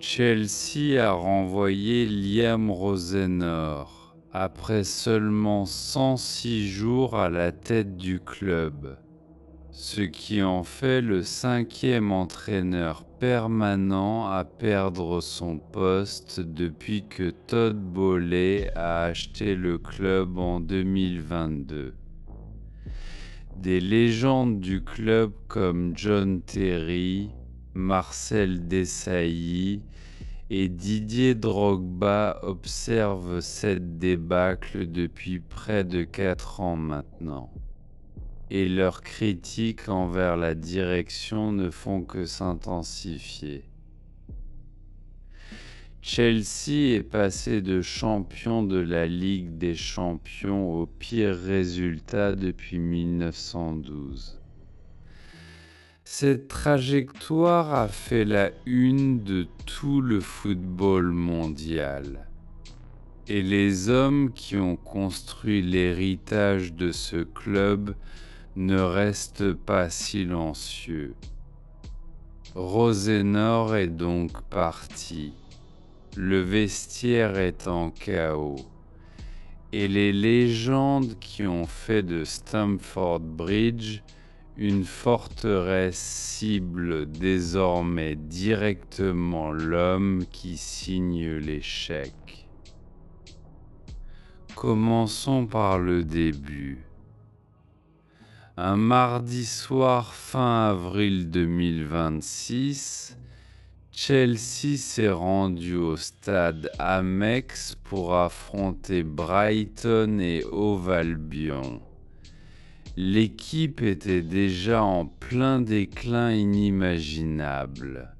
Chelsea a renvoyé Liam Rosenor, après seulement 106 jours à la tête du club, ce qui en fait le 5e entraîneur permanent à perdre son poste depuis que Todd Boehly a acheté le club en 2022. Des légendes du club comme John Terry, Marcel Desailly et Didier Drogba observent cette débâcle depuis près de 4 ans maintenant. Et leurs critiques envers la direction ne font que s'intensifier. Chelsea est passé de champion de la Ligue des Champions au pire résultat depuis 1912. Cette trajectoire a fait la une de tout le football mondial. Et les hommes qui ont construit l'héritage de ce club ne restent pas silencieux. Rosenor est donc parti. Le vestiaire est en chaos. Et les légendes qui ont fait de Stamford Bridge une forteresse ciblent désormais directement l'homme qui signe les chèques. Commençons par le début. Un mardi soir fin avril 2026, Chelsea s'est rendu au stade Amex pour affronter Brighton et Hove Albion. L'équipe était déjà en plein déclin inimaginable.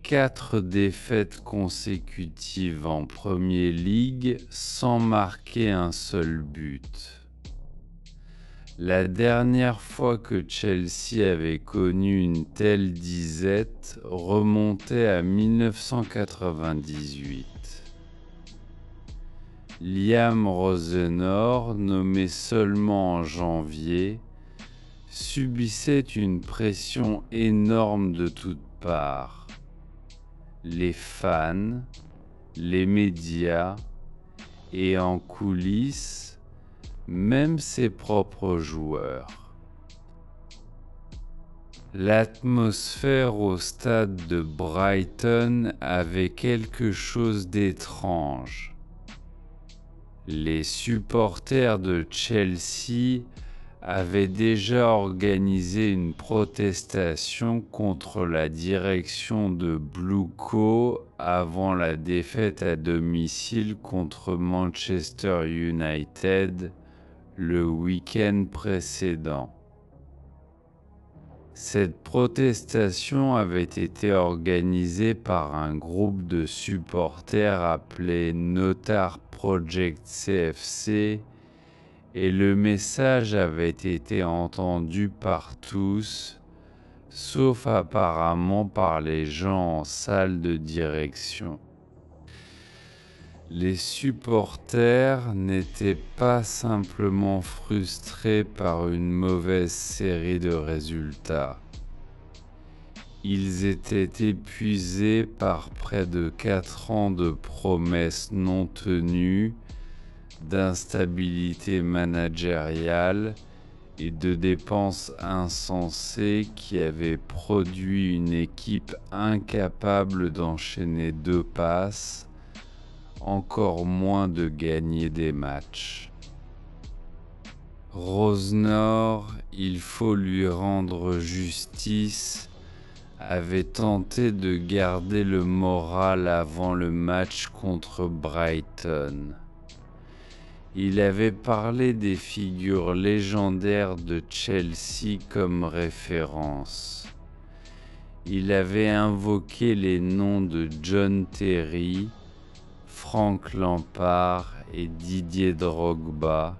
4 défaites consécutives en Premier League sans marquer un seul but. La dernière fois que Chelsea avait connu une telle disette remontait à 1998. Liam Rosenor, nommé seulement en janvier, subissait une pression énorme de toutes parts. Les fans, les médias et en coulisses, même ses propres joueurs. L'atmosphère au stade de Brighton avait quelque chose d'étrange. Les supporters de Chelsea avaient déjà organisé une protestation contre la direction de Blue Co avant la défaite à domicile contre Manchester United le week-end précédent. Cette protestation avait été organisée par un groupe de supporters appelé Notar Project CFC et le message avait été entendu par tous, sauf apparemment par les gens en salle de direction. Les supporters n'étaient pas simplement frustrés par une mauvaise série de résultats. Ils étaient épuisés par près de 4 ans de promesses non tenues, d'instabilité managériale et de dépenses insensées qui avaient produit une équipe incapable d'enchaîner 2 passes, encore moins de gagner des matchs. Rosenor, il faut lui rendre justice, avait tenté de garder le moral avant le match contre Brighton. Il avait parlé des figures légendaires de Chelsea comme référence. Il avait invoqué les noms de John Terry, Frank Lampard et Didier Drogba,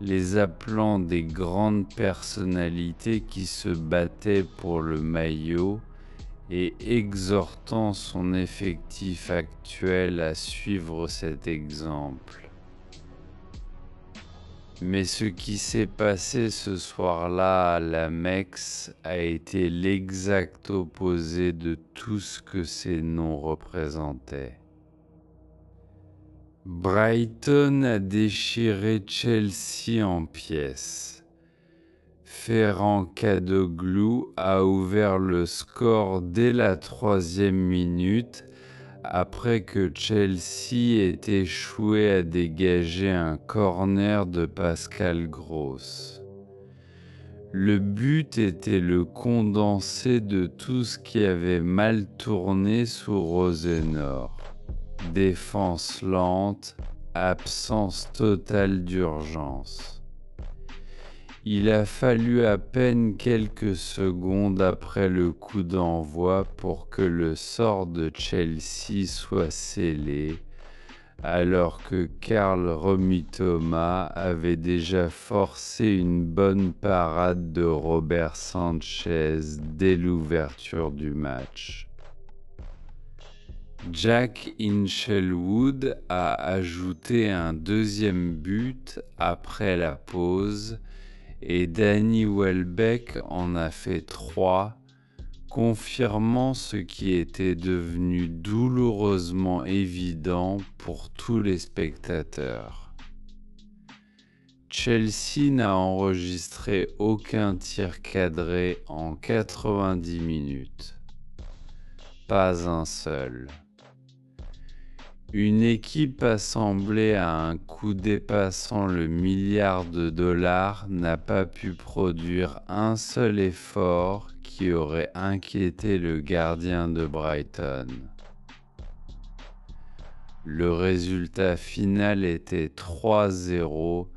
les appelant des grandes personnalités qui se battaient pour le maillot et exhortant son effectif actuel à suivre cet exemple. Mais ce qui s'est passé ce soir-là à la Mex a été l'exact opposé de tout ce que ces noms représentaient. Brighton a déchiré Chelsea en pièces. Ferran Kadıoğlu a ouvert le score dès la 3e minute après que Chelsea ait échoué à dégager un corner de Pascal Gross. Le but était le condensé de tout ce qui avait mal tourné sous Rosenor. Défense lente, absence totale d'urgence. Il a fallu à peine quelques secondes après le coup d'envoi pour que le sort de Chelsea soit scellé, alors que Karl Mitoma avait déjà forcé une bonne parade de Robert Sanchez dès l'ouverture du match. Jack Hinchelwood a ajouté un deuxième but après la pause et Danny Welbeck en a fait 3, confirmant ce qui était devenu douloureusement évident pour tous les spectateurs. Chelsea n'a enregistré aucun tir cadré en 90 minutes. Pas un seul. Une équipe assemblée à un coût dépassant le milliard de dollars n'a pas pu produire un seul effort qui aurait inquiété le gardien de Brighton. Le résultat final était 3-0,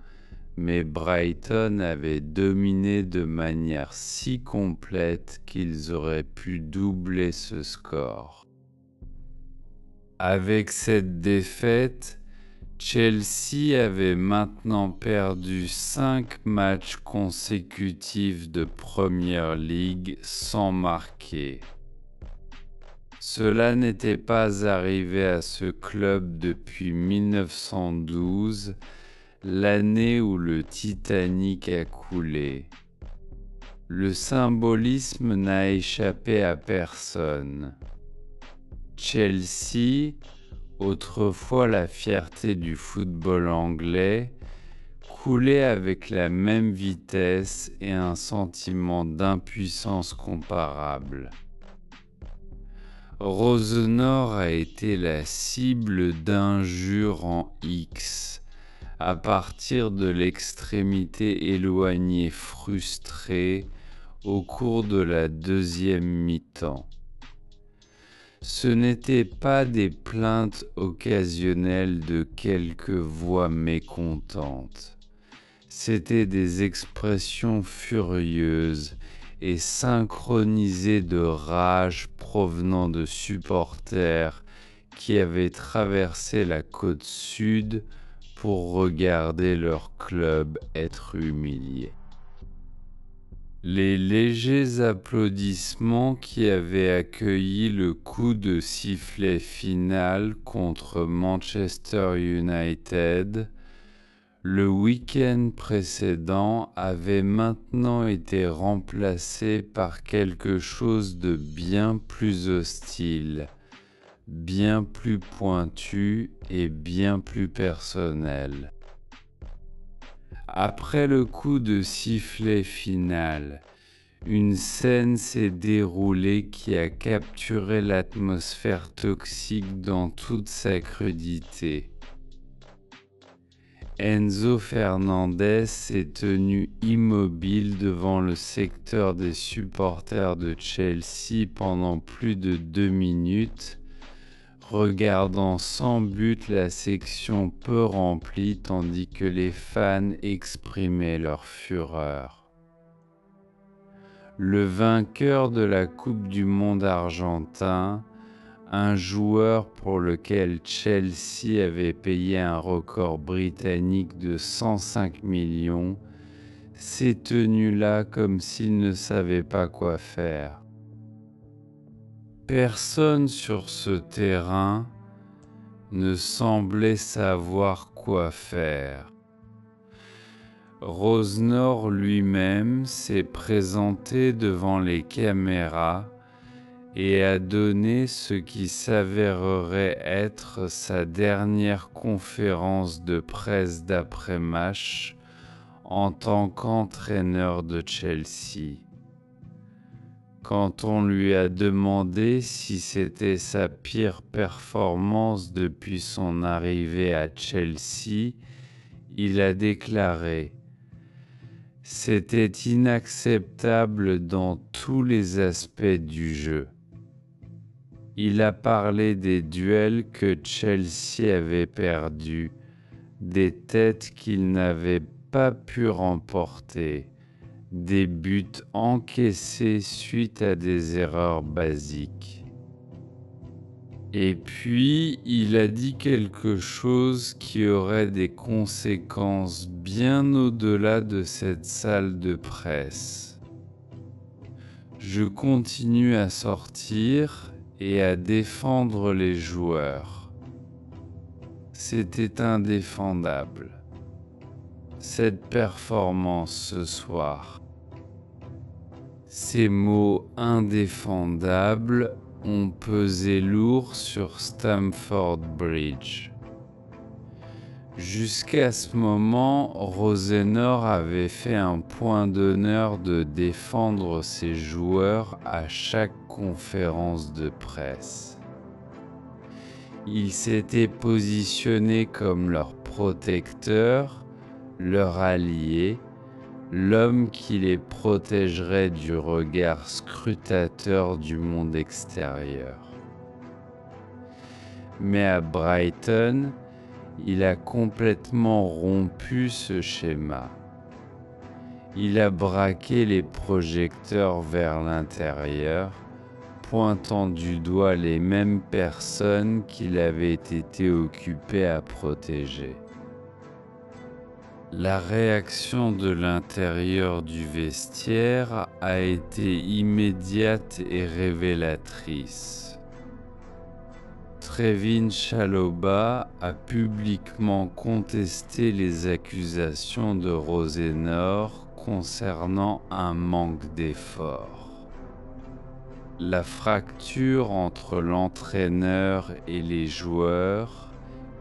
mais Brighton avait dominé de manière si complète qu'ils auraient pu doubler ce score. Avec cette défaite, Chelsea avait maintenant perdu 5 matchs consécutifs de Premier League sans marquer. Cela n'était pas arrivé à ce club depuis 1912, l'année où le Titanic a coulé. Le symbolisme n'a échappé à personne. Chelsea, autrefois la fierté du football anglais, coulait avec la même vitesse et un sentiment d'impuissance comparable. Rosenor a été la cible d'injures en X, à partir de l'extrémité éloignée frustrée au cours de la deuxième mi-temps. Ce n'étaient pas des plaintes occasionnelles de quelques voix mécontentes. C'étaient des expressions furieuses et synchronisées de rage provenant de supporters qui avaient traversé la côte sud pour regarder leur club être humilié. Les légers applaudissements qui avaient accueilli le coup de sifflet final contre Manchester United le week-end précédent avaient maintenant été remplacés par quelque chose de bien plus hostile, bien plus pointu et bien plus personnel. Après le coup de sifflet final, une scène s'est déroulée qui a capturé l'atmosphère toxique dans toute sa crudité. Enzo Fernandez s'est tenu immobile devant le secteur des supporters de Chelsea pendant plus de 2 minutes, regardant sans but la section peu remplie tandis que les fans exprimaient leur fureur. Le vainqueur de la Coupe du Monde argentin, un joueur pour lequel Chelsea avait payé un record britannique de 105 millions, s'est tenu là comme s'il ne savait pas quoi faire. Personne sur ce terrain ne semblait savoir quoi faire. Rosner lui-même s'est présenté devant les caméras et a donné ce qui s'avérerait être sa dernière conférence de presse d'après-match en tant qu'entraîneur de Chelsea. Quand on lui a demandé si c'était sa pire performance depuis son arrivée à Chelsea, il a déclaré : « C'était inacceptable dans tous les aspects du jeu. » Il a parlé des duels que Chelsea avait perdus, des têtes qu'il n'avait pas pu remporter, des buts encaissés suite à des erreurs basiques. Et puis, il a dit quelque chose qui aurait des conséquences bien au-delà de cette salle de presse. Je continue à sortir et à défendre les joueurs. C'était indéfendable. Cette performance ce soir. Ces mots indéfendables ont pesé lourd sur Stamford Bridge. Jusqu'à ce moment, Rosenor avait fait un point d'honneur de défendre ses joueurs à chaque conférence de presse. Il s'était positionné comme leur protecteur, leur allié, l'homme qui les protégerait du regard scrutateur du monde extérieur. Mais à Brighton, il a complètement rompu ce schéma. Il a braqué les projecteurs vers l'intérieur, pointant du doigt les mêmes personnes qu'il avait été occupé à protéger. La réaction de l'intérieur du vestiaire a été immédiate et révélatrice. Trevin Chalobah a publiquement contesté les accusations de Rosenor concernant un manque d'effort. La fracture entre l'entraîneur et les joueurs,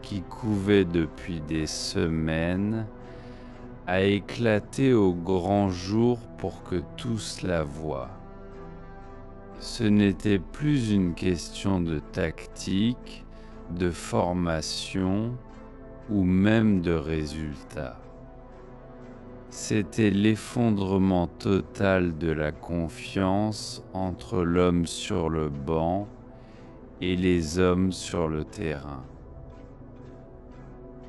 qui couvait depuis des semaines, a éclaté au grand jour pour que tous la voient. Ce n'était plus une question de tactique, de formation ou même de résultat. C'était l'effondrement total de la confiance entre l'homme sur le banc et les hommes sur le terrain.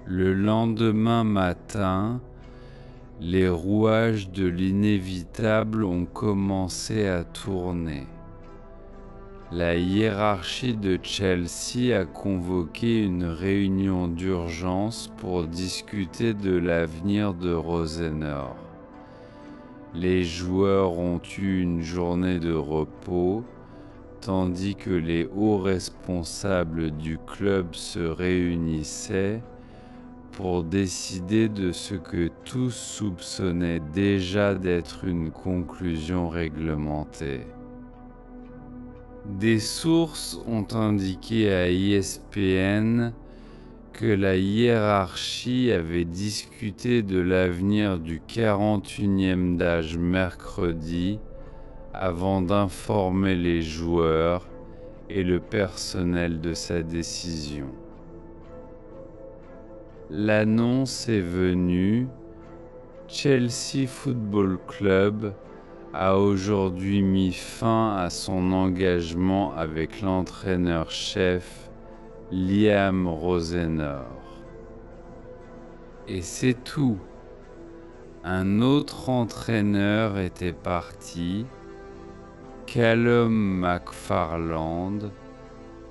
Le lendemain matin, les rouages de l'inévitable ont commencé à tourner. La hiérarchie de Chelsea a convoqué une réunion d'urgence pour discuter de l'avenir de Rosenor. Les joueurs ont eu une journée de repos, tandis que les hauts responsables du club se réunissaient pour décider de ce que tous soupçonnaient déjà d'être une conclusion réglementée. Des sources ont indiqué à ESPN que la hiérarchie avait discuté de l'avenir du 41e d'âge mercredi avant d'informer les joueurs et le personnel de sa décision. L'annonce est venue, Chelsea Football Club a aujourd'hui mis fin à son engagement avec l'entraîneur-chef Liam Rosenor. Et c'est tout. Un autre entraîneur était parti, Callum McFarland,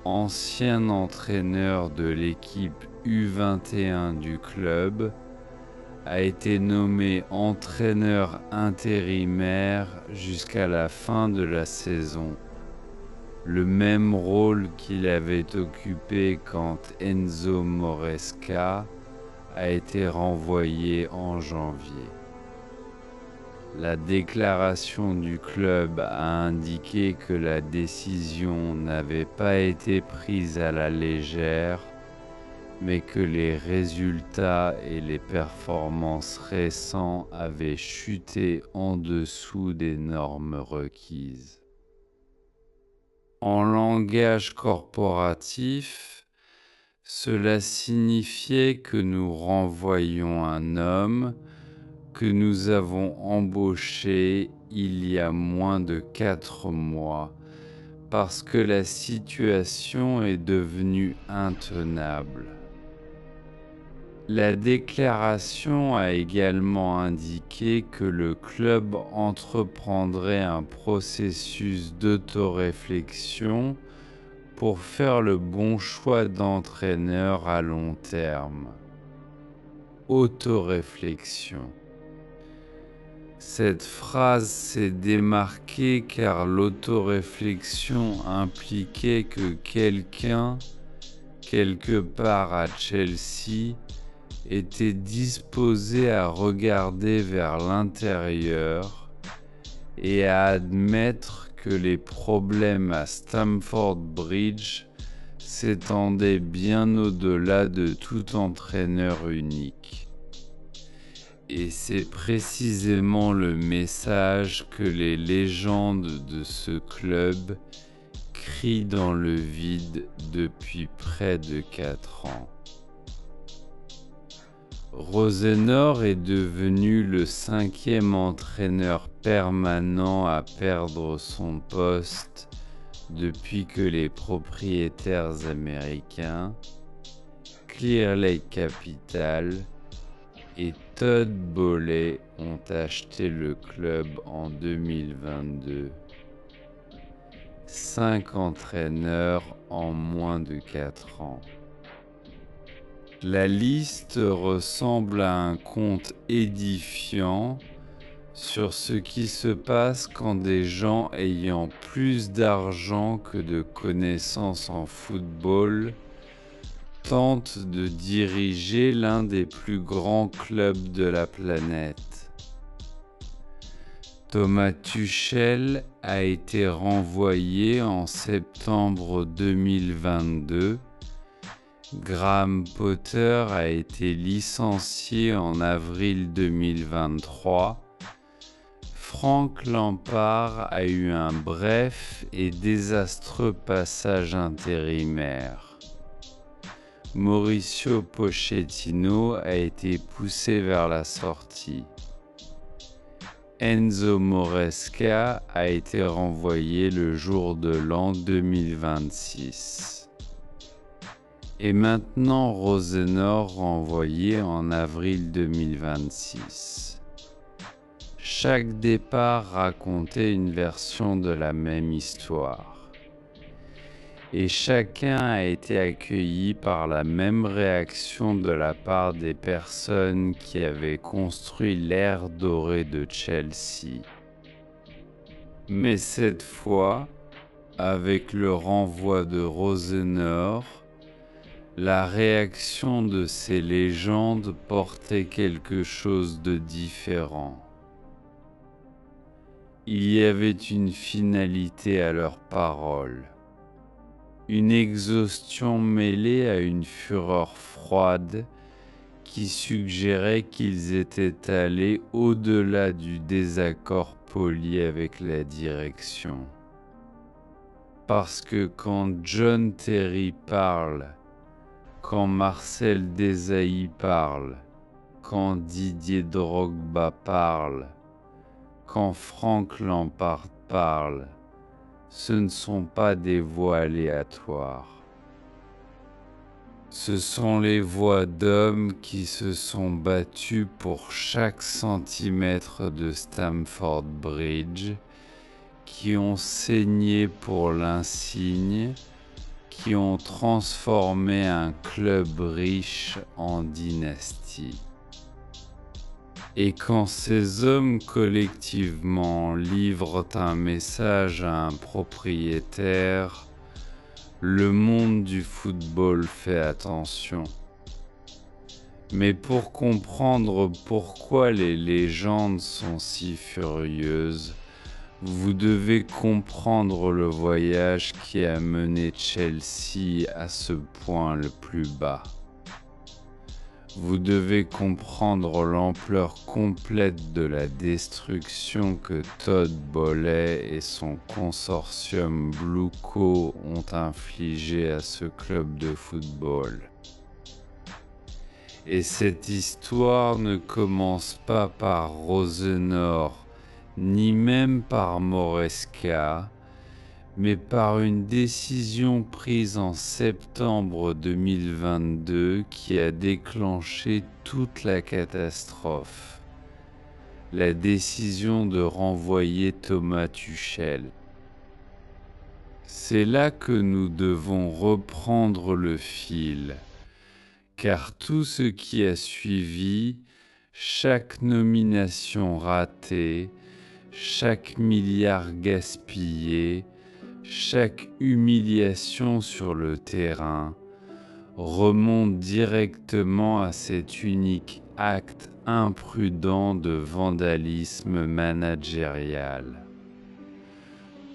ancien entraîneur de l'équipe U21 du club, a été nommé entraîneur intérimaire jusqu'à la fin de la saison, le même rôle qu'il avait occupé quand Enzo Moresca a été renvoyé en janvier. La déclaration du club a indiqué que la décision n'avait pas été prise à la légère, mais que les résultats et les performances récents avaient chuté en dessous des normes requises. En langage corporatif, cela signifiait que nous renvoyions un homme que nous avons embauché il y a moins de 4 mois parce que la situation est devenue intenable. La déclaration a également indiqué que le club entreprendrait un processus d'autoréflexion pour faire le bon choix d'entraîneur à long terme. Autoréflexion. Cette phrase s'est démarquée car l'autoréflexion impliquait que quelqu'un, quelque part à Chelsea, était disposé à regarder vers l'intérieur et à admettre que les problèmes à Stamford Bridge s'étendaient bien au-delà de tout entraîneur unique. Et c'est précisément le message que les légendes de ce club crient dans le vide depuis près de 4 ans. Rosenor est devenu le 5e entraîneur permanent à perdre son poste depuis que les propriétaires américains, Clear Lake Capital et Todd Boehly ont acheté le club en 2022. 5 entraîneurs en moins de 4 ans. La liste ressemble à un conte édifiant sur ce qui se passe quand des gens ayant plus d'argent que de connaissances en football tentent de diriger l'un des plus grands clubs de la planète. Thomas Tuchel a été renvoyé en septembre 2022. Graham Potter a été licencié en avril 2023. Frank Lampard a eu un bref et désastreux passage intérimaire. Mauricio Pochettino a été poussé vers la sortie. Enzo Maresca a été renvoyé le jour de l'an 2026. Et maintenant Rosenor renvoyé en avril 2026. Chaque départ racontait une version de la même histoire. Et chacun a été accueilli par la même réaction de la part des personnes qui avaient construit l'ère dorée de Chelsea. Mais cette fois, avec le renvoi de Rosenor, la réaction de ces légendes portait quelque chose de différent. Il y avait une finalité à leurs paroles, une exhaustion mêlée à une fureur froide qui suggérait qu'ils étaient allés au-delà du désaccord poli avec la direction. Parce que quand John Terry parle, quand Marcel Desailly parle, quand Didier Drogba parle, quand Frank Lampard parle, ce ne sont pas des voix aléatoires. Ce sont les voix d'hommes qui se sont battus pour chaque centimètre de Stamford Bridge, qui ont saigné pour l'insigne, qui ont transformé un club riche en dynastie. Et quand ces hommes collectivement livrent un message à un propriétaire, le monde du football fait attention. Mais pour comprendre pourquoi les légendes sont si furieuses, vous devez comprendre le voyage qui a mené Chelsea à ce point le plus bas. Vous devez comprendre l'ampleur complète de la destruction que Todd Boehly et son consortium Blue Co ont infligée à ce club de football. Et cette histoire ne commence pas par Rosenor, ni même par Moresca, mais par une décision prise en septembre 2022 qui a déclenché toute la catastrophe. La décision de renvoyer Thomas Tuchel. C'est là que nous devons reprendre le fil, car tout ce qui a suivi, chaque nomination ratée, chaque milliard gaspillé, chaque humiliation sur le terrain remonte directement à cet unique acte imprudent de vandalisme managérial.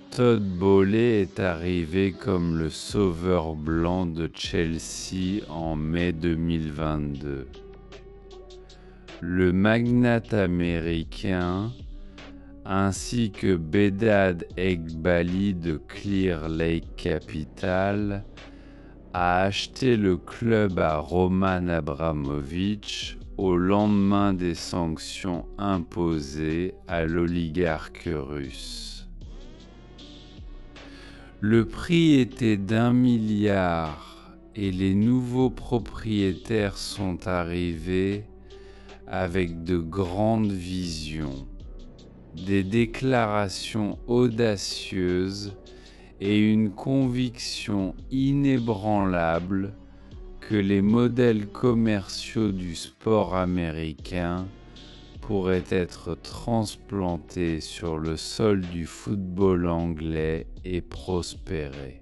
Todd Boehly est arrivé comme le sauveur blanc de Chelsea en mai 2022. Le magnate américain ainsi que Bedad Eghbali de Clear Lake Capital a acheté le club à Roman Abramovich au lendemain des sanctions imposées à l'oligarque russe. Le prix était d'1 milliard et les nouveaux propriétaires sont arrivés avec de grandes visions, des déclarations audacieuses et une conviction inébranlable que les modèles commerciaux du sport américain pourraient être transplantés sur le sol du football anglais et prospérer.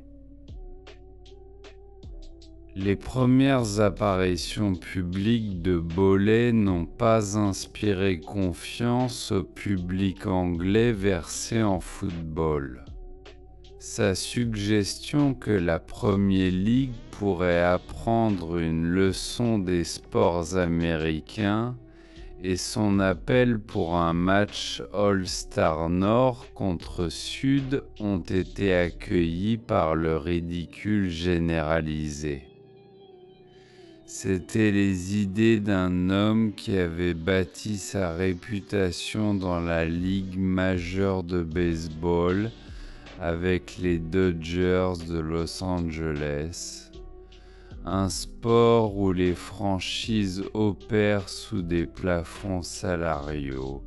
Les premières apparitions publiques de Boehly n'ont pas inspiré confiance au public anglais versé en football. Sa suggestion que la Premier League pourrait apprendre une leçon des sports américains et son appel pour un match All-Star Nord contre Sud ont été accueillis par le ridicule généralisé. C'étaient les idées d'un homme qui avait bâti sa réputation dans la ligue majeure de baseball avec les Dodgers de Los Angeles, un sport où les franchises opèrent sous des plafonds salariaux,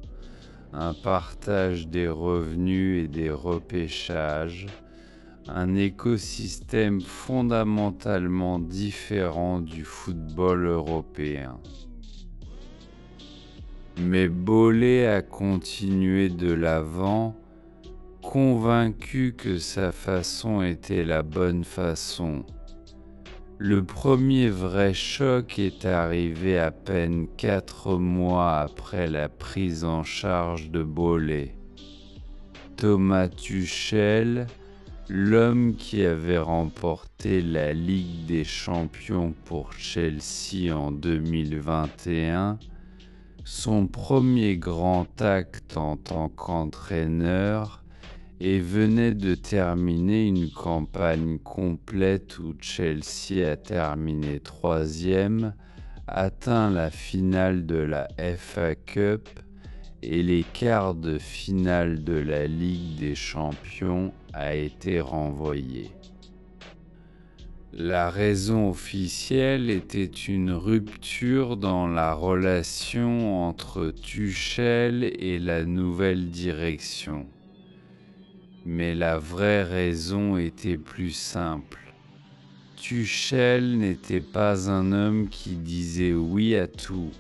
un partage des revenus et des repêchages, un écosystème fondamentalement différent du football européen. Mais Boehly a continué de l'avant, convaincu que sa façon était la bonne façon. Le premier vrai choc est arrivé à peine 4 mois après la prise en charge de Boehly. Thomas Tuchel, l'homme qui avait remporté la Ligue des Champions pour Chelsea en 2021, son premier grand acte en tant qu'entraîneur, et venait de terminer une campagne complète où Chelsea a terminé 3e, atteint la finale de la FA Cup et les quarts de finale de la Ligue des Champions a été renvoyé. La raison officielle était une rupture dans la relation entre Tuchel et la nouvelle direction. Mais la vraie raison était plus simple. Tuchel n'était pas un homme qui disait oui à tout.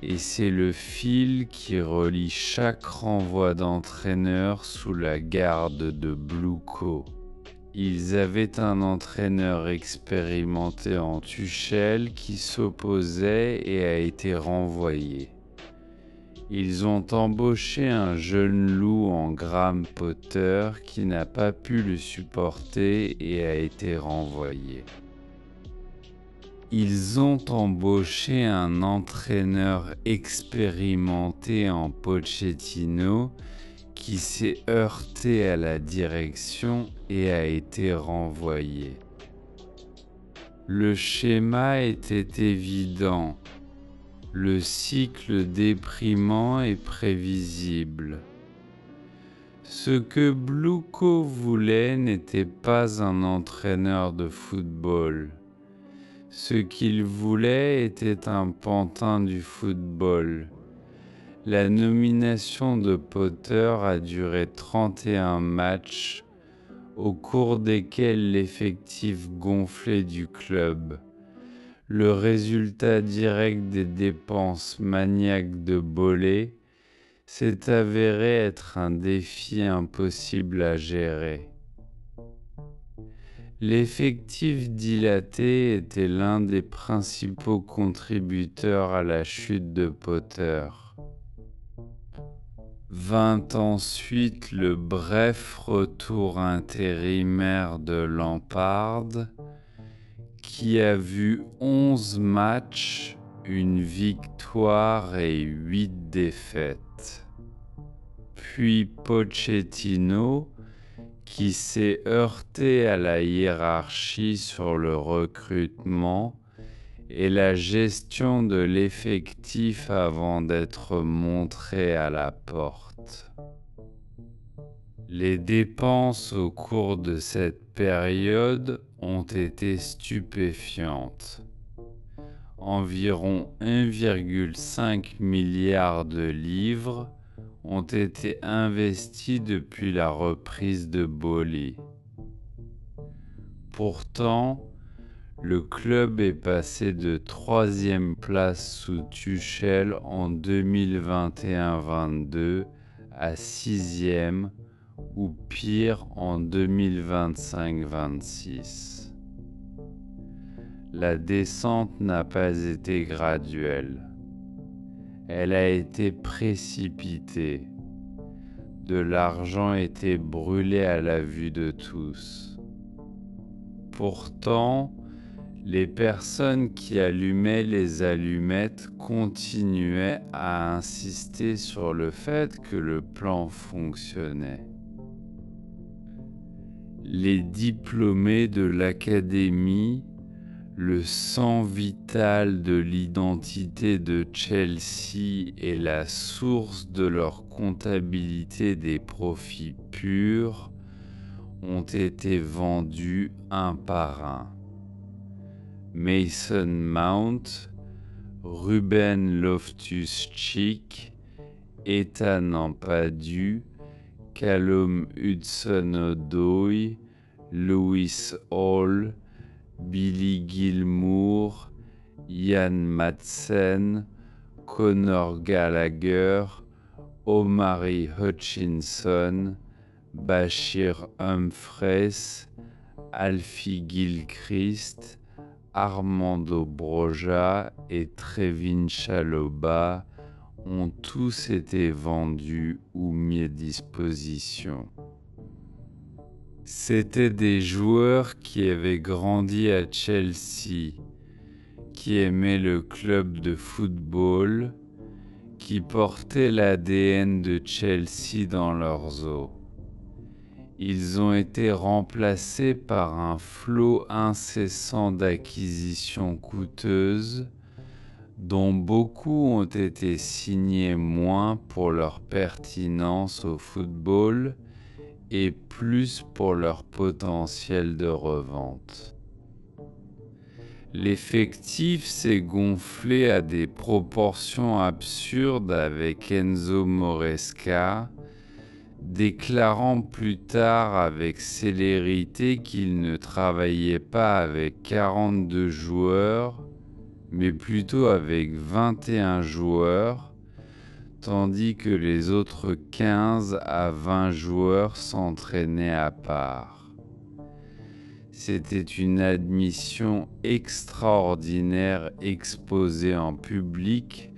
Et c'est le fil qui relie chaque renvoi d'entraîneur sous la garde de Blue Co. Ils avaient un entraîneur expérimenté en Tuchel qui s'opposait et a été renvoyé. Ils ont embauché un jeune loup en Graham Potter qui n'a pas pu le supporter et a été renvoyé. Ils ont embauché un entraîneur expérimenté en Pochettino qui s'est heurté à la direction et a été renvoyé. Le schéma était évident. Le cycle déprimant et prévisible. Ce que Bluko voulait n'était pas un entraîneur de football. Ce qu'il voulait était un pantin du football. La nomination de Potter a duré 31 matchs, au cours desquels l'effectif gonflait du club. Le résultat direct des dépenses maniaques de Bollé s'est avéré être un défi impossible à gérer. L'effectif dilaté était l'un des principaux contributeurs à la chute de Potter. Vint ensuite le bref retour intérimaire de Lampard, qui a vu 11 matchs, une victoire et 8 défaites. Puis Pochettino, qui s'est heurté à la hiérarchie sur le recrutement et la gestion de l'effectif avant d'être montré à la porte. Les dépenses au cours de cette période ont été stupéfiantes. Environ 1,5 milliard de livres ont été investis depuis la reprise de Bollé. Pourtant, le club est passé de 3e place sous Tuchel en 2021-22 à 6e ou pire en 2025-26. La descente n'a pas été graduelle. Elle a été précipitée. De l'argent était brûlé à la vue de tous. Pourtant, les personnes qui allumaient les allumettes continuaient à insister sur le fait que le plan fonctionnait. Les diplômés de l'académie, le sang vital de l'identité de Chelsea et la source de leur comptabilité des profits purs, ont été vendus un par un. Mason Mount, Ruben Loftus-Cheek, Ethan Ampadu, Callum Hudson-Odoi, Lewis Hall, Billy Gilmour, Ian Madsen, Conor Gallagher, Omari Hutchinson, Bashir Humphreys, Alfie Gilchrist, Armando Broja et Trevin Chalobah ont tous été vendus ou mis à disposition. C'étaient des joueurs qui avaient grandi à Chelsea, qui aimaient le club de football, qui portaient l'ADN de Chelsea dans leurs os. Ils ont été remplacés par un flot incessant d'acquisitions coûteuses, dont beaucoup ont été signés moins pour leur pertinence au football et plus pour leur potentiel de revente. L'effectif s'est gonflé à des proportions absurdes avec Enzo Moresca, déclarant plus tard avec célérité qu'il ne travaillait pas avec 42 joueurs, mais plutôt avec 21 joueurs, tandis que les autres 15 à 20 joueurs s'entraînaient à part. C'était une admission extraordinaire exposée en public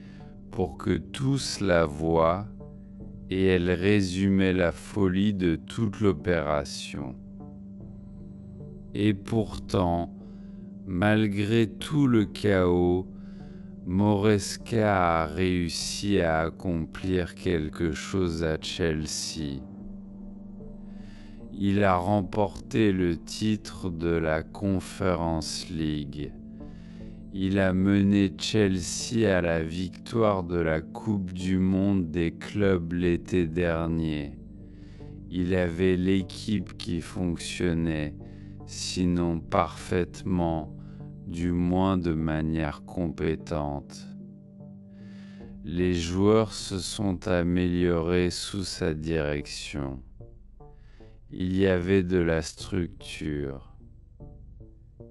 pour que tous la voient, et elle résumait la folie de toute l'opération. Et pourtant, malgré tout le chaos, Maresca a réussi à accomplir quelque chose à Chelsea. Il a remporté le titre de la Conference League. Il a mené Chelsea à la victoire de la Coupe du Monde des clubs l'été dernier. Il avait l'équipe qui fonctionnait, sinon parfaitement, du moins de manière compétente. Les joueurs se sont améliorés sous sa direction. Il y avait de la structure.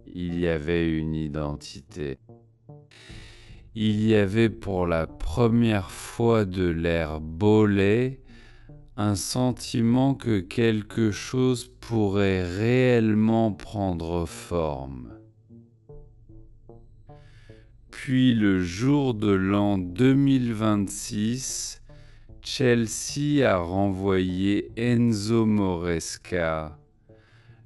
Il y avait une identité. Il y avait pour la première fois de l'air bolé, un sentiment que quelque chose pourrait réellement prendre forme. Puis le jour de l'an 2026, Chelsea a renvoyé Enzo Maresca.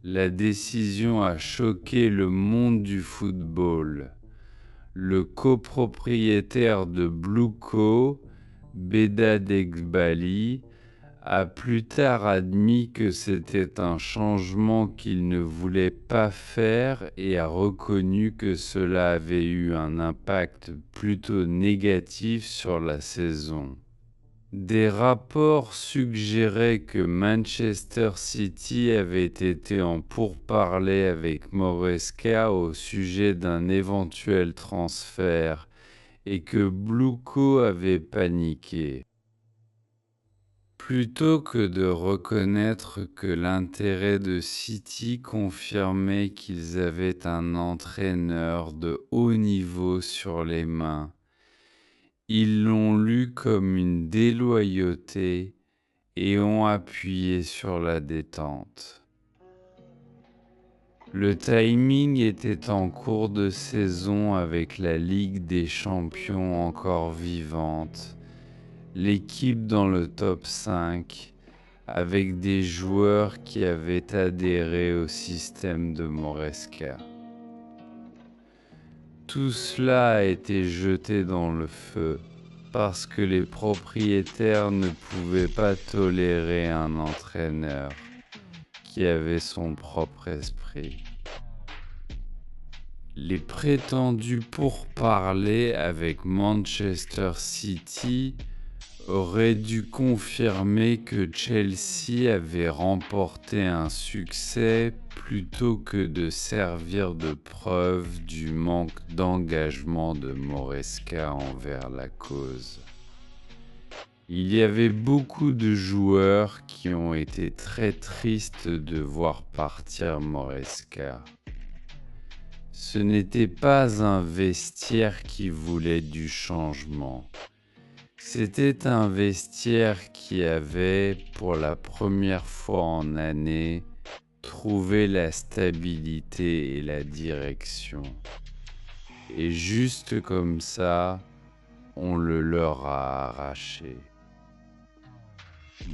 La décision a choqué le monde du football. Le copropriétaire de Blueco, Beda Degbali, a plus tard admis que c'était un changement qu'il ne voulait pas faire et a reconnu que cela avait eu un impact plutôt négatif sur la saison. Des rapports suggéraient que Manchester City avait été en pourparlers avec Maresca au sujet d'un éventuel transfert et que Blueco avait paniqué. Plutôt que de reconnaître que l'intérêt de City confirmait qu'ils avaient un entraîneur de haut niveau sur les mains, ils l'ont lu comme une déloyauté et ont appuyé sur la détente. Le timing était en cours de saison avec la Ligue des Champions encore vivante, l'équipe dans le top 5, avec des joueurs qui avaient adhéré au système de Maresca. Tout cela a été jeté dans le feu parce que les propriétaires ne pouvaient pas tolérer un entraîneur qui avait son propre esprit. Les prétendus pourparlers avec Manchester City auraient dû confirmer que Chelsea avait remporté un succès plutôt que de servir de preuve du manque d'engagement de Maresca envers la cause. Il y avait beaucoup de joueurs qui ont été très tristes de voir partir Maresca. Ce n'était pas un vestiaire qui voulait du changement. C'était un vestiaire qui avait, pour la première fois en années, trouvé la stabilité et la direction. Et juste comme ça, on le leur a arraché.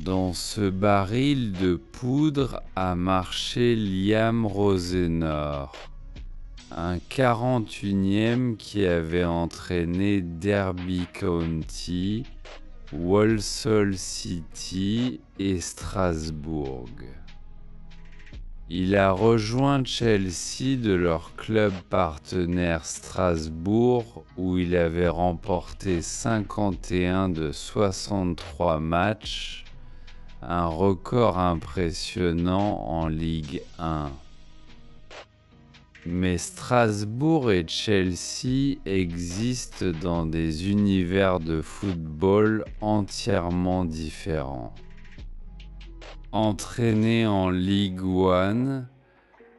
Dans ce baril de poudre a marché Liam Rosenor, un 41e qui avait entraîné Derby County, Walsall City et Strasbourg. Il a rejoint Chelsea de leur club partenaire Strasbourg où il avait remporté 51 de 63 matchs, un record impressionnant en Ligue 1. Mais Strasbourg et Chelsea existent dans des univers de football entièrement différents. Entraîner en Ligue 1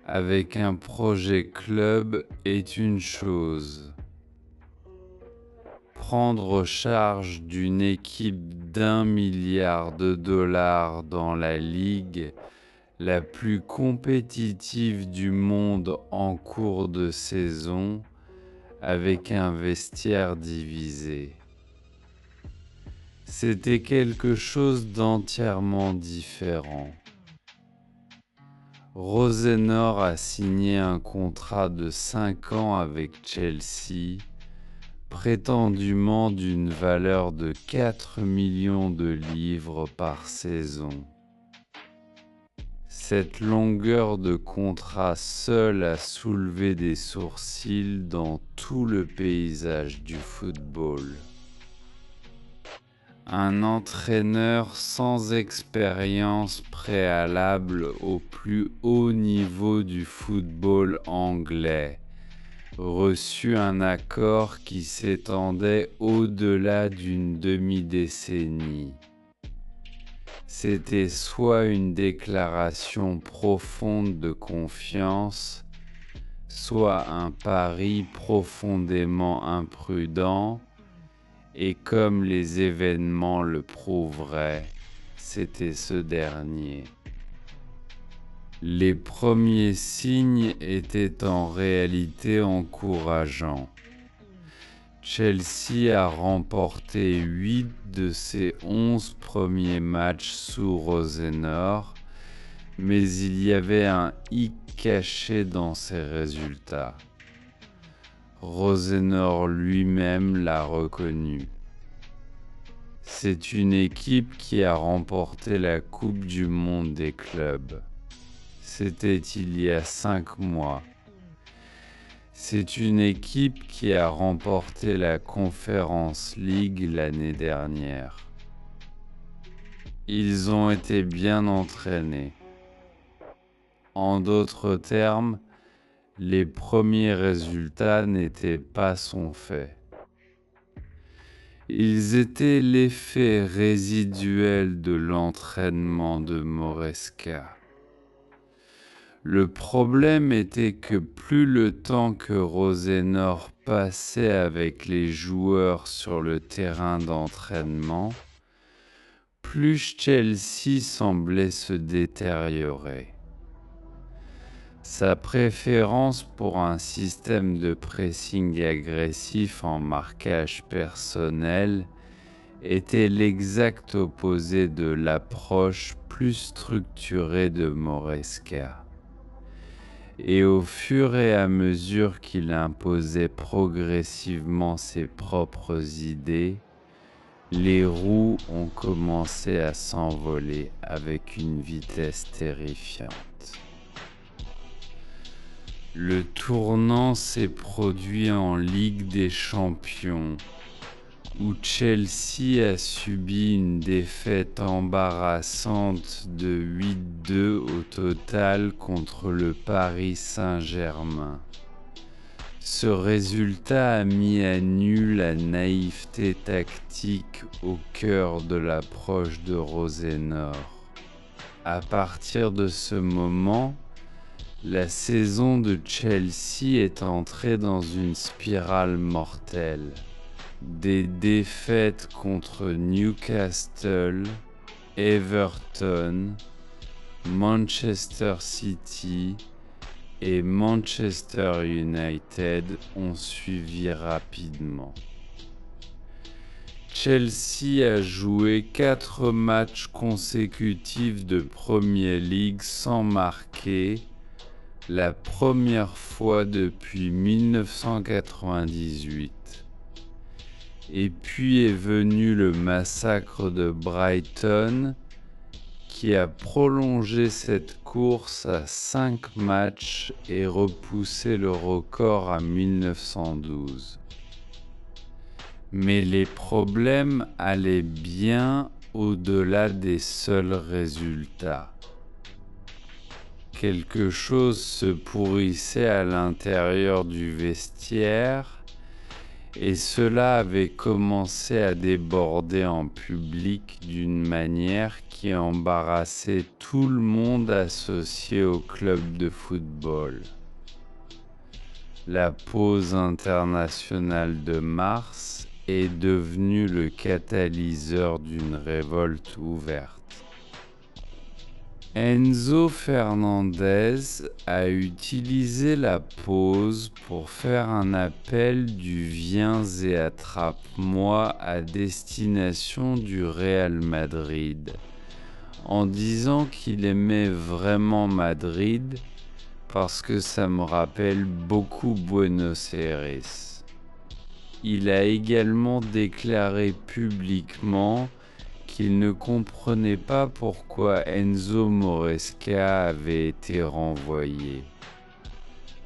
avec un projet club est une chose. Prendre charge d'une équipe d'1 milliard de dollars dans la Ligue la plus compétitive du monde en cours de saison, avec un vestiaire divisé. C'était quelque chose d'entièrement différent. Rosenor a signé un contrat de 5 ans avec Chelsea, prétendument d'une valeur de 4 millions de livres par saison. Cette longueur de contrat seule a soulevé des sourcils dans tout le paysage du football. Un entraîneur sans expérience préalable au plus haut niveau du football anglais reçut un accord qui s'étendait au-delà d'une demi-décennie. C'était soit une déclaration profonde de confiance, soit un pari profondément imprudent, et comme les événements le prouveraient, c'était ce dernier. Les premiers signes étaient en réalité encourageants. Chelsea a remporté 8 de ses 11 premiers matchs sous Rosenor, mais il y avait un hic caché dans ces résultats. Rosenor lui-même l'a reconnu. C'est une équipe qui a remporté la Coupe du Monde des clubs. C'était il y a 5 mois. C'est une équipe qui a remporté la Conference League l'année dernière. Ils ont été bien entraînés. En d'autres termes, les premiers résultats n'étaient pas son fait. Ils étaient l'effet résiduel de l'entraînement de Maresca. Le problème était que plus le temps que Rosenor passait avec les joueurs sur le terrain d'entraînement, plus Chelsea semblait se détériorer. Sa préférence pour un système de pressing agressif en marquage personnel était l'exact opposé de l'approche plus structurée de Maresca. Et au fur et à mesure qu'il imposait progressivement ses propres idées, les roues ont commencé à s'envoler avec une vitesse terrifiante. Le tournant s'est produit en Ligue des Champions, où Chelsea a subi une défaite embarrassante de 8-2 au total contre le Paris Saint-Germain. Ce résultat a mis à nu la naïveté tactique au cœur de l'approche de Rosenor. À partir de ce moment, la saison de Chelsea est entrée dans une spirale mortelle. Des défaites contre Newcastle, Everton, Manchester City et Manchester United ont suivi rapidement. Chelsea a joué 4 matchs consécutifs de Premier League sans marquer, la première fois depuis 1998. Et puis est venu le massacre de Brighton, qui a prolongé cette course à 5 matchs et repoussé le record à 1912. Mais les problèmes allaient bien au-delà des seuls résultats. Quelque chose se pourrissait à l'intérieur du vestiaire, et cela avait commencé à déborder en public d'une manière qui embarrassait tout le monde associé au club de football. La pause internationale de mars est devenue le catalyseur d'une révolte ouverte. Enzo Fernandez a utilisé la pause pour faire un appel du Viens et attrape-moi à destination du Real Madrid, en disant qu'il aimait vraiment Madrid parce que ça me rappelle beaucoup Buenos Aires. Il a également déclaré publiquement qu'il ne comprenait pas pourquoi Enzo Moresca avait été renvoyé.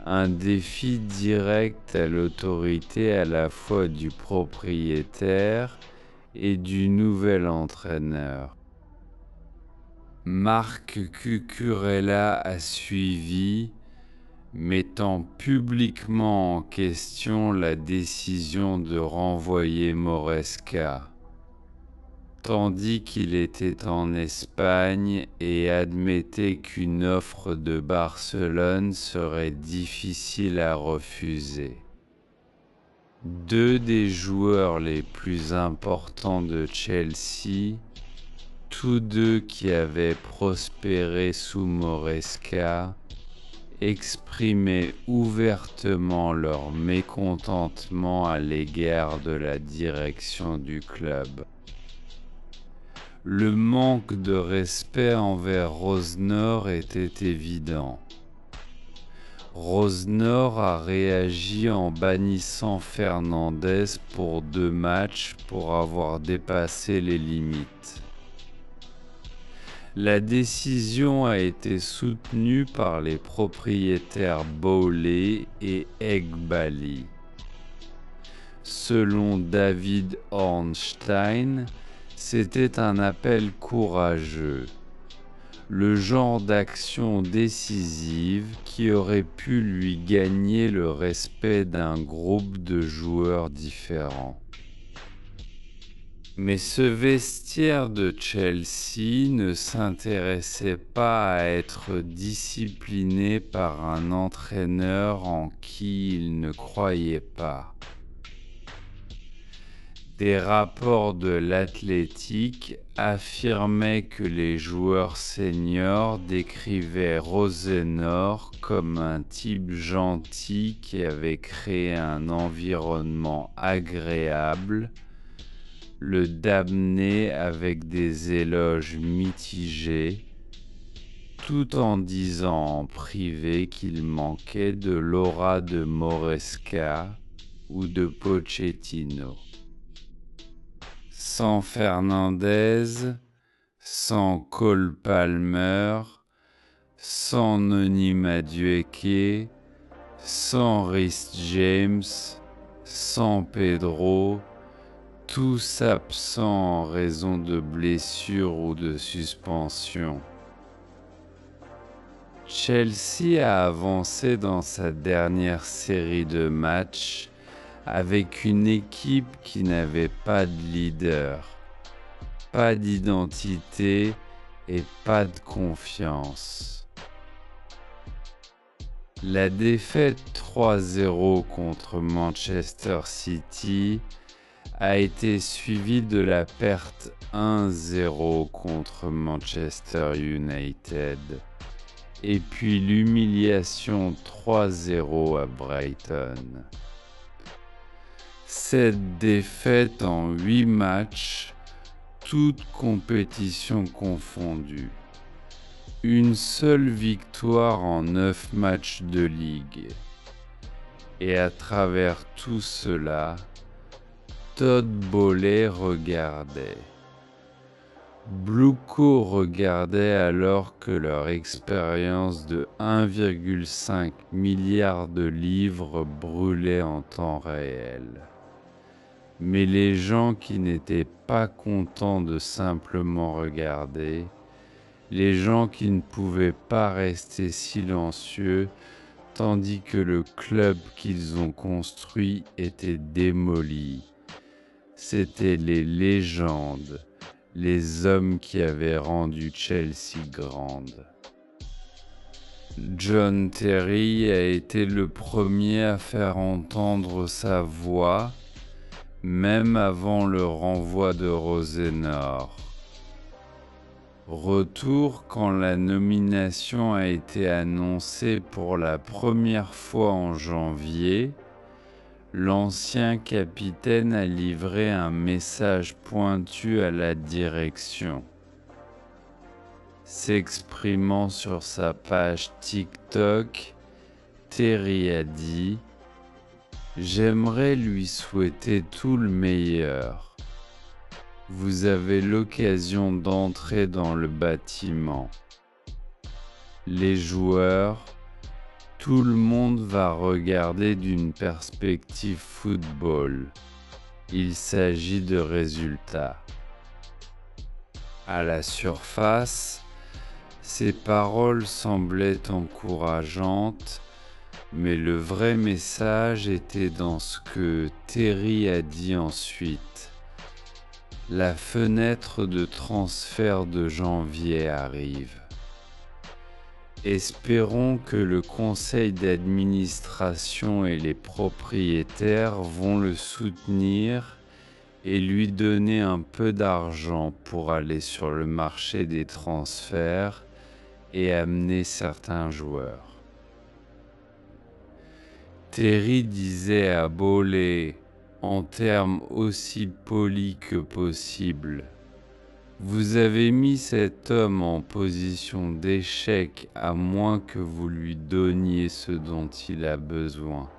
Un défi direct à l'autorité à la fois du propriétaire et du nouvel entraîneur. Marc Cucurella a suivi, mettant publiquement en question la décision de renvoyer Moresca, tandis qu'il était en Espagne et admettait qu'une offre de Barcelone serait difficile à refuser. Deux des joueurs les plus importants de Chelsea, tous deux qui avaient prospéré sous Moresca, exprimaient ouvertement leur mécontentement à l'égard de la direction du club. Le manque de respect envers Rosnor était évident. Rosnor a réagi en bannissant Fernandez pour 2 matchs pour avoir dépassé les limites. La décision a été soutenue par les propriétaires Bowley et Eghbali. Selon David Ornstein, c'était un appel courageux, le genre d'action décisive qui aurait pu lui gagner le respect d'un groupe de joueurs différents. Mais ce vestiaire de Chelsea ne s'intéressait pas à être discipliné par un entraîneur en qui il ne croyait pas. Des rapports de l'Athletic affirmaient que les joueurs seniors décrivaient Rosenor comme un type gentil qui avait créé un environnement agréable, le damnait avec des éloges mitigés, tout en disant en privé qu'il manquait de l'aura de Moresca ou de Pochettino. Sans Fernandez, sans Cole Palmer, sans Noni Madueke, sans Reece James, sans Pedro, tous absents en raison de blessures ou de suspensions. Chelsea a avancé dans sa dernière série de matchs avec une équipe qui n'avait pas de leader, pas d'identité et pas de confiance. La défaite 3-0 contre Manchester City a été suivie de la perte 1-0 contre Manchester United et puis l'humiliation 3-0 à Brighton. Cette défaite en 8 matchs, toutes compétitions confondues. Une seule victoire en 9 matchs de ligue. Et à travers tout cela, Todd Bowley regardait. Blueco regardait alors que leur expérience de 1,5 milliard de livres brûlait en temps réel. Mais les gens qui n'étaient pas contents de simplement regarder, les gens qui ne pouvaient pas rester silencieux, tandis que le club qu'ils ont construit était démoli. C'étaient les légendes, les hommes qui avaient rendu Chelsea grande. John Terry a été le premier à faire entendre sa voix, même avant le renvoi de Rosenor. Retour quand la nomination a été annoncée pour la première fois en janvier, l'ancien capitaine a livré un message pointu à la direction. S'exprimant sur sa page TikTok, Terry a dit « J'aimerais lui souhaiter tout le meilleur. Vous avez l'occasion d'entrer dans le bâtiment. Les joueurs, tout le monde va regarder d'une perspective football. Il s'agit de résultats. » À la surface, ces paroles semblaient encourageantes, mais le vrai message était dans ce que Terry a dit ensuite. La fenêtre de transfert de janvier arrive. Espérons que le conseil d'administration et les propriétaires vont le soutenir et lui donner un peu d'argent pour aller sur le marché des transferts et amener certains joueurs. Terry disait à Bowley, en termes aussi polis que possible, « Vous avez mis cet homme en position d'échec à moins que vous lui donniez ce dont il a besoin. »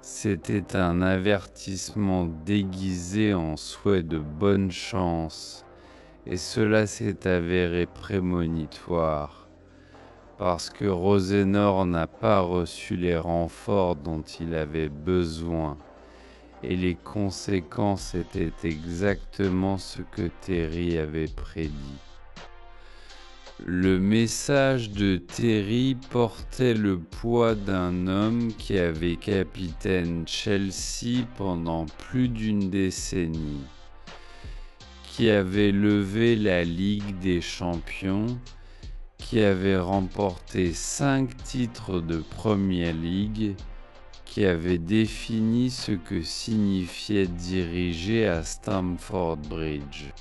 C'était un avertissement déguisé en souhait de bonne chance, et cela s'est avéré prémonitoire, parce que Rosenor n'a pas reçu les renforts dont il avait besoin, et les conséquences étaient exactement ce que Terry avait prédit. Le message de Terry portait le poids d'un homme qui avait capitaine Chelsea pendant plus d'une décennie, qui avait levé la Ligue des Champions, qui avait remporté 5 titres de Premier League, qui avait défini ce que signifiait diriger à Stamford Bridge.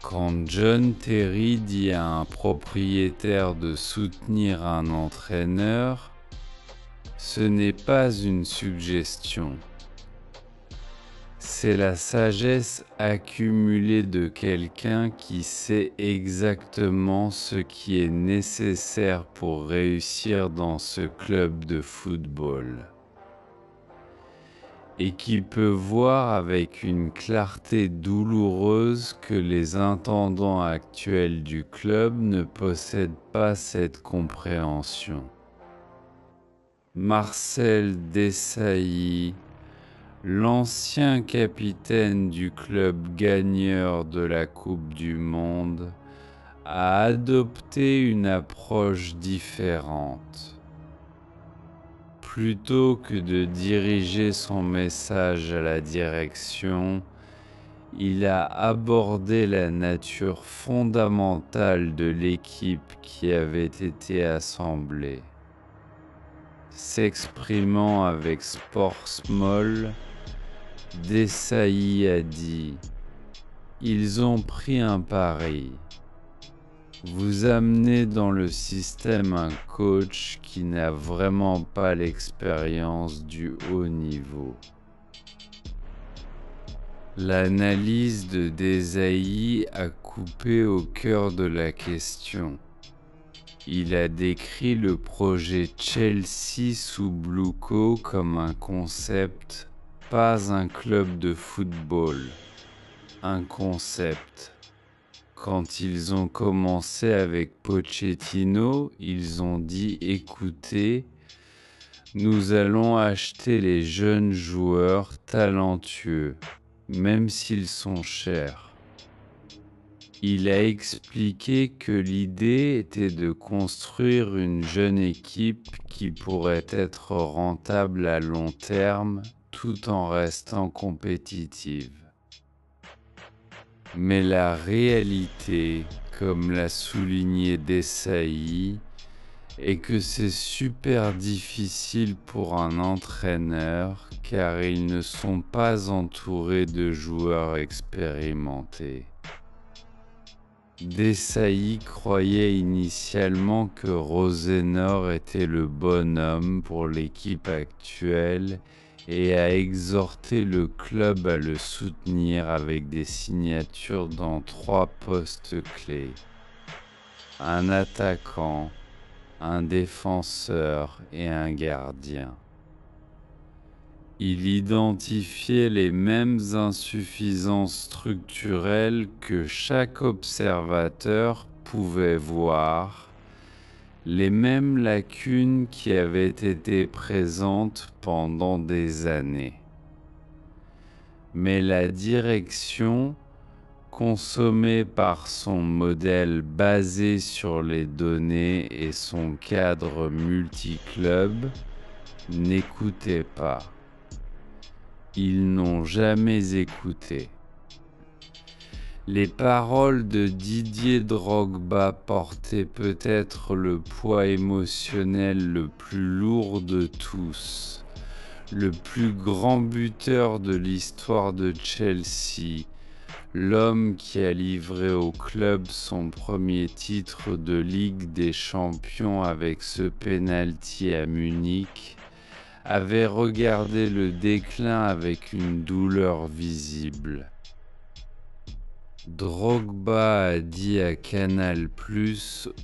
Quand John Terry dit à un propriétaire de soutenir un entraîneur, ce n'est pas une suggestion. C'est la sagesse accumulée de quelqu'un qui sait exactement ce qui est nécessaire pour réussir dans ce club de football. Et qui peut voir avec une clarté douloureuse que les intendants actuels du club ne possèdent pas cette compréhension. Marcel Desailly, l'ancien capitaine du club gagneur de la Coupe du Monde, a adopté une approche différente. Plutôt que de diriger son message à la direction, il a abordé la nature fondamentale de l'équipe qui avait été assemblée. S'exprimant avec Sportsmol, Desailly a dit « Ils ont pris un pari. Vous amenez dans le système un coach qui n'a vraiment pas l'expérience du haut niveau. » L'analyse de Desailly a coupé au cœur de la question. Il a décrit le projet Chelsea sous Blueco comme un concept, pas un club de football. Un concept. Quand ils ont commencé avec Pochettino, ils ont dit « Écoutez, nous allons acheter les jeunes joueurs talentueux, même s'ils sont chers. » Il a expliqué que l'idée était de construire une jeune équipe qui pourrait être rentable à long terme tout en restant compétitive. Mais la réalité, comme l'a souligné Desailly, est que c'est super difficile pour un entraîneur car ils ne sont pas entourés de joueurs expérimentés. Desailly croyait initialement que Rosenor était le bon homme pour l'équipe actuelle et a exhorté le club à le soutenir avec des signatures dans 3 postes clés: un attaquant, un défenseur et un gardien. Il identifiait les mêmes insuffisances structurelles que chaque observateur pouvait voir, les mêmes lacunes qui avaient été présentes pendant des années. Mais la direction, consommée par son modèle basé sur les données et son cadre multiclub, n'écoutait pas. Ils n'ont jamais écouté. Les paroles de Didier Drogba portaient peut-être le poids émotionnel le plus lourd de tous. Le plus grand buteur de l'histoire de Chelsea, l'homme qui a livré au club son premier titre de Ligue des Champions avec ce penalty à Munich, avait regardé le déclin avec une douleur visible. Drogba a dit à Canal+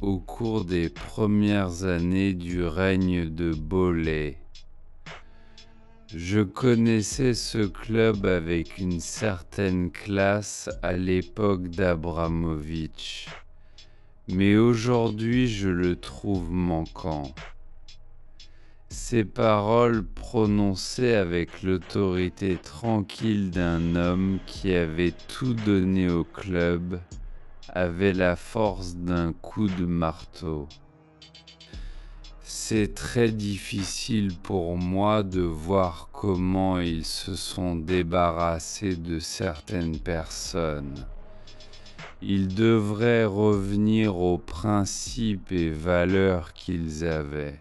au cours des premières années du règne de Bollé: je connaissais ce club avec une certaine classe à l'époque d'Abramovich, mais aujourd'hui je le trouve manquant. Ces paroles, prononcées avec l'autorité tranquille d'un homme qui avait tout donné au club, avaient la force d'un coup de marteau. C'est très difficile pour moi de voir comment ils se sont débarrassés de certaines personnes. Ils devraient revenir aux principes et valeurs qu'ils avaient.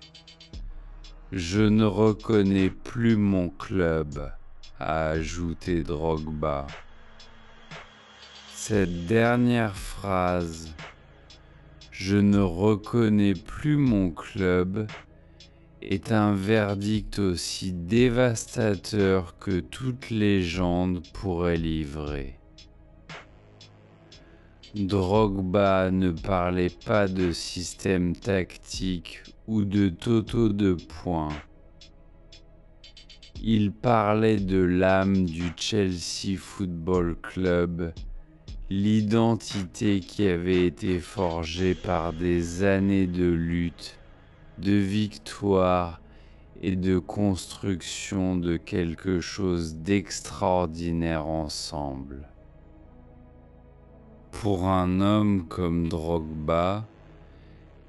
Je ne reconnais plus mon club, a ajouté Drogba. Cette dernière phrase, je ne reconnais plus mon club, est un verdict aussi dévastateur que toute légende pourrait livrer. Drogba ne parlait pas de système tactique ou de totaux de points. Il parlait de l'âme du Chelsea Football Club, l'identité qui avait été forgée par des années de lutte, de victoire et de construction de quelque chose d'extraordinaire ensemble. Pour un homme comme Drogba,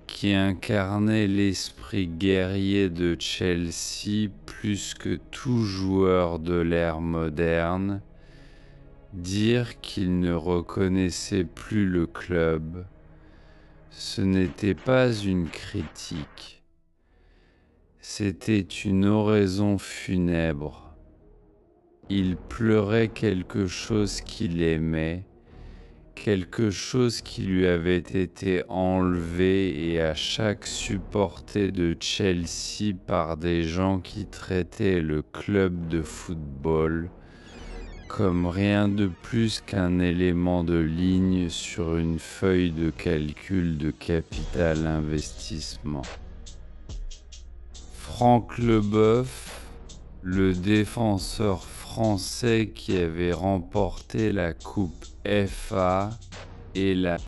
qui incarnait l'esprit guerrier de Chelsea plus que tout joueur de l'ère moderne, dire qu'il ne reconnaissait plus le club, ce n'était pas une critique, c'était une oraison funèbre. Il pleurait quelque chose qu'il aimait, quelque chose qui lui avait été enlevé et à chaque supporter de Chelsea par des gens qui traitaient le club de football comme rien de plus qu'un élément de ligne sur une feuille de calcul de capital investissement. Franck Leboeuf, le défenseur français qui avait remporté la Coupe FA et la